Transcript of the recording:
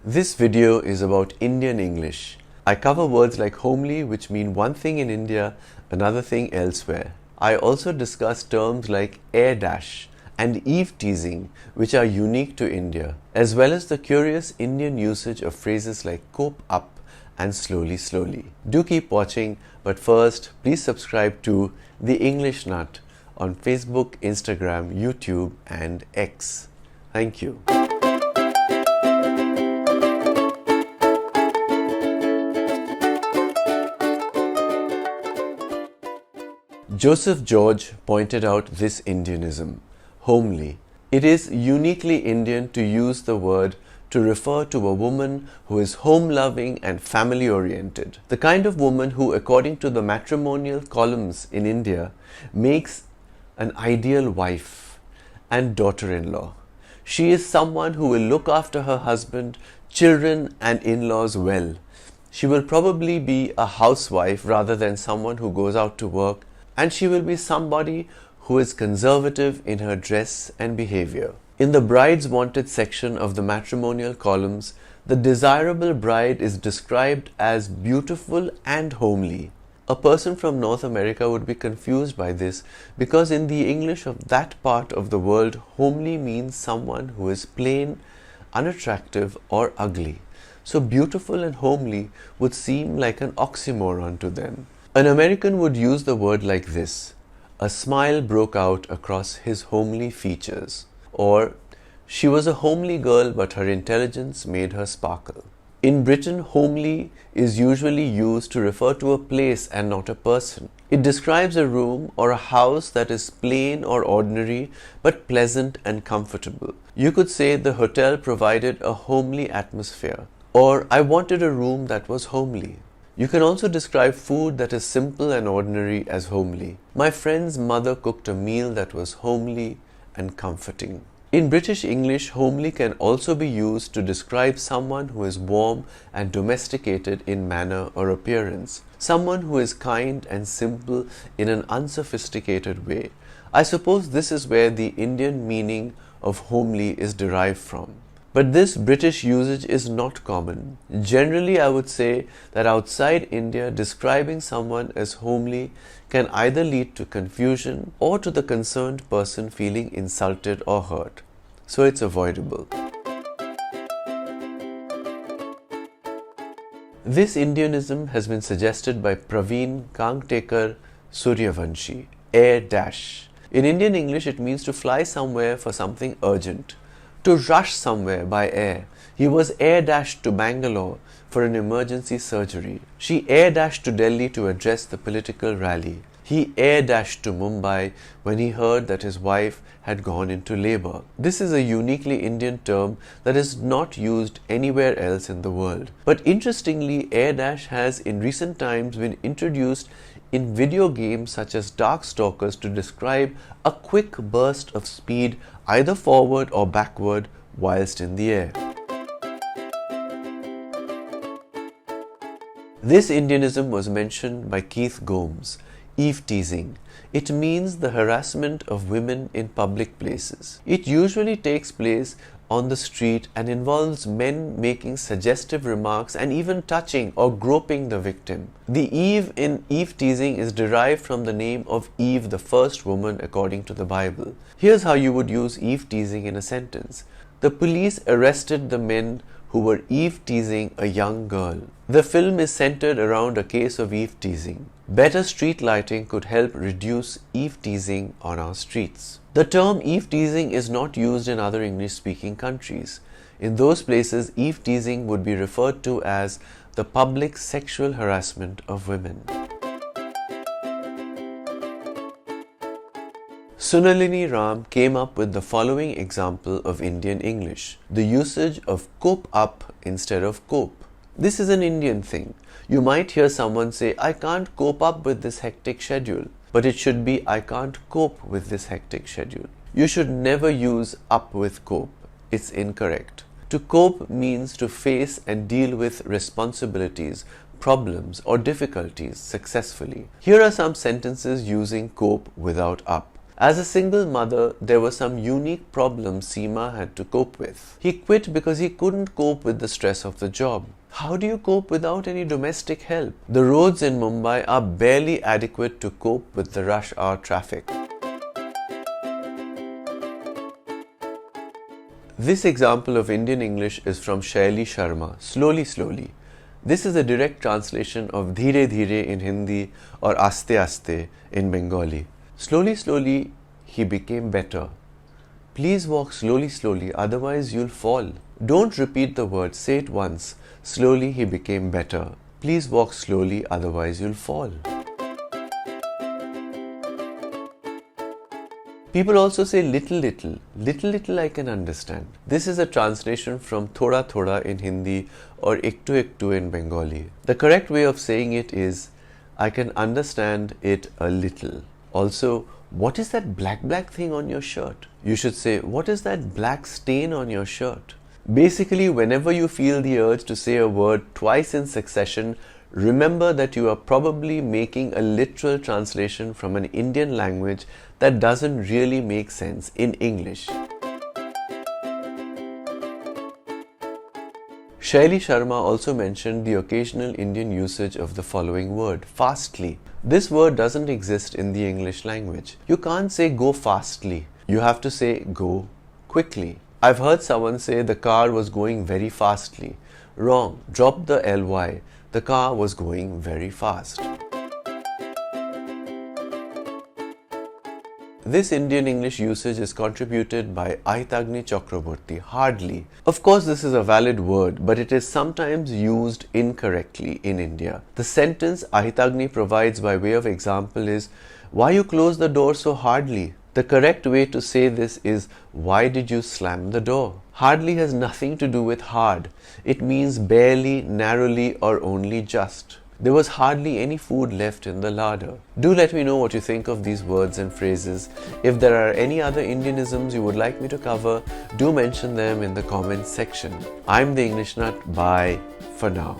This video is about Indian English. I cover words like homely, which mean one thing in India, another thing elsewhere. I also discuss terms like Airdash and eve-teasing, which are unique to India, as well as the curious Indian usage of phrases like cope up and slowly slowly. Do keep watching, but first, please subscribe to The English Nut on Facebook, Instagram, YouTube and X. Thank you. Joseph George pointed out this Indianism, homely. It is uniquely Indian to use the word to refer to a woman who is home-loving and family-oriented. The kind of woman who, according to the matrimonial columns in India, makes an ideal wife and daughter-in-law. She is someone who will look after her husband, children and in-laws well. She will probably be a housewife rather than someone who goes out to work, and she will be somebody who is conservative in her dress and behavior. In the brides wanted section of the matrimonial columns, the desirable bride is described as beautiful and homely. A person from North America would be confused by this because in the English of that part of the world, homely means someone who is plain, unattractive or ugly. So beautiful and homely would seem like an oxymoron to them. An American would use the word like this: a smile broke out across his homely features, or she was a homely girl but her intelligence made her sparkle. In Britain, homely is usually used to refer to a place and not a person. It describes a room or a house that is plain or ordinary but pleasant and comfortable. You could say the hotel provided a homely atmosphere, or I wanted a room that was homely. You can also describe food that is simple and ordinary as homely. My friend's mother cooked a meal that was homely and comforting. In British English, homely can also be used to describe someone who is warm and domesticated in manner or appearance. Someone who is kind and simple in an unsophisticated way. I suppose this is where the Indian meaning of homely is derived from. But this British usage is not common. Generally, I would say that outside India, describing someone as homely can either lead to confusion or to the concerned person feeling insulted or hurt. So it's avoidable. This Indianism has been suggested by Praveen Kangtekar Suryavanshi, Airdash. In Indian English, it means to fly somewhere for something urgent. To rush somewhere by air. He was air-dashed to Bangalore for an emergency surgery. She air-dashed to Delhi to address the political rally. He air-dashed to Mumbai when he heard that his wife had gone into labor. This is a uniquely Indian term that is not used anywhere else in the world. But interestingly, air-dash has in recent times been introduced in video games such as Darkstalkers to describe a quick burst of speed either forward or backward whilst in the air. This Indianism was mentioned by Keith Gomes, eve-teasing. It means the harassment of women in public places. It usually takes place on the street and involves men making suggestive remarks and even touching or groping the victim. The Eve in eve-teasing is derived from the name of Eve, the first woman according to the Bible. Here's how you would use eve-teasing in a sentence. The police arrested the men who were eve-teasing a young girl. The film is centered around a case of eve-teasing. Better street lighting could help reduce eve-teasing on our streets. The term eve-teasing is not used in other English-speaking countries. In those places, eve-teasing would be referred to as the public sexual harassment of women. Sunalini Ram came up with the following example of Indian English: the usage of cope up instead of cope. This is an Indian thing. You might hear someone say, I can't cope up with this hectic schedule. But it should be, I can't cope with this hectic schedule. You should never use up with cope. It's incorrect. To cope means to face and deal with responsibilities, problems or difficulties successfully. Here are some sentences using cope without up. As a single mother, there were some unique problems Seema had to cope with. He quit because he couldn't cope with the stress of the job. How do you cope without any domestic help? The roads in Mumbai are barely adequate to cope with the rush hour traffic. This example of Indian English is from Shaili Sharma, Slowly Slowly. This is a direct translation of Dheere Dheere in Hindi or Aste Aste in Bengali. Slowly slowly he became better. Please walk slowly slowly, otherwise you'll fall. Don't repeat the word, say it once. Slowly he became better. Please walk slowly, otherwise you'll fall. People also say little little. Little little I can understand. This is a translation from thoda thoda in Hindi or ektu ektu in Bengali. The correct way of saying it is I can understand it a little. Also, what is that black thing on your shirt? You should say, what is that black stain on your shirt? Basically, whenever you feel the urge to say a word twice in succession, remember that you are probably making a literal translation from an Indian language that doesn't really make sense in English. Shaili Sharma also mentioned the occasional Indian usage of the following word, fastly. This word doesn't exist in the English language. You can't say go fastly. You have to say go quickly. I've heard someone say the car was going very fastly. Wrong. Drop the ly. The car was going very fast. This Indian English usage is contributed by Aitagni Chakraborty, hardly. Of course, this is a valid word, but it is sometimes used incorrectly in India. The sentence Aitagni provides by way of example is, why you close the door so hardly? The correct way to say this is, why did you slam the door? Hardly has nothing to do with hard. It means barely, narrowly, or only just. There was hardly any food left in the larder. Do let me know what you think of these words and phrases. If there are any other Indianisms you would like me to cover, do mention them in the comments section. I'm the English Nut. Bye for now.